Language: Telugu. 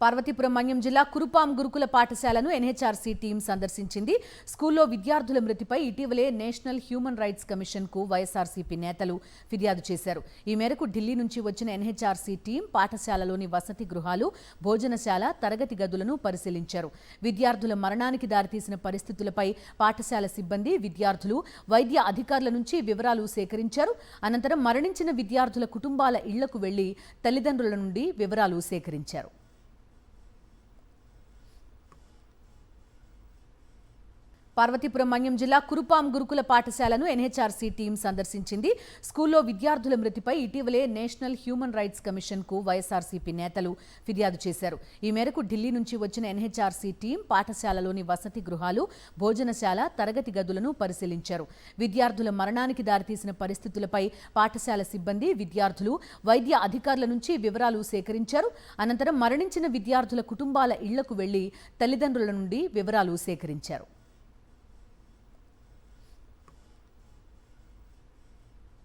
పార్వతీపురం మన్యం జిల్లా కురుపాం గురుకుల పాఠశాలను ఎన్హెచ్ఆర్సీ టీం సందర్శించింది. స్కూల్లో విద్యార్థుల మృతిపై ఇటీవలే నేషనల్ హ్యూమన్ రైట్స్ కమిషన్ కు వైఎస్ఆర్సీపీ నేతలు ఫిర్యాదు చేశారు. ఈ మేరకు ఢిల్లీ నుంచి వచ్చిన ఎన్హెచ్ఆర్సీ టీం పాఠశాలలోని వసతి గృహాలు, భోజనశాల, తరగతి గదులను పరిశీలించారు. విద్యార్థుల మరణానికి దారితీసిన పరిస్థితులపై పాఠశాల సిబ్బంది, విద్యార్థులు, వైద్య అధికారుల నుంచి వివరాలు సేకరించారు. అనంతరం మరణించిన విద్యార్థుల కుటుంబాల ఇళ్లకు వెళ్లి తల్లిదండ్రుల నుండి వివరాలు సేకరించారు. పార్వతీపురం మన్యం జిల్లా కురుపాం గురుకుల పాఠశాలను ఎన్హెచ్ఆర్సీ టీం సందర్శించింది. స్కూల్లో విద్యార్థుల మృతిపై ఇటీవలే నేషనల్ హ్యూమన్ రైట్స్ కమిషన్ కు వైఎస్ఆర్సీపీ నేతలు ఫిర్యాదు చేశారు. ఈ మేరకు ఢిల్లీ నుంచి వచ్చిన ఎన్హెచ్ఆర్సీ టీం పాఠశాలలోని వసతి గృహాలు, భోజనశాల, తరగతి గదులను పరిశీలించారు. విద్యార్థుల మరణానికి దారితీసిన పరిస్థితులపై పాఠశాల సిబ్బంది, విద్యార్థులు, వైద్య అధికారుల నుంచి వివరాలు సేకరించారు. అనంతరం మరణించిన విద్యార్థుల కుటుంబాల ఇళ్లకు వెళ్లి తల్లిదండ్రుల నుండి వివరాలు సేకరించారు.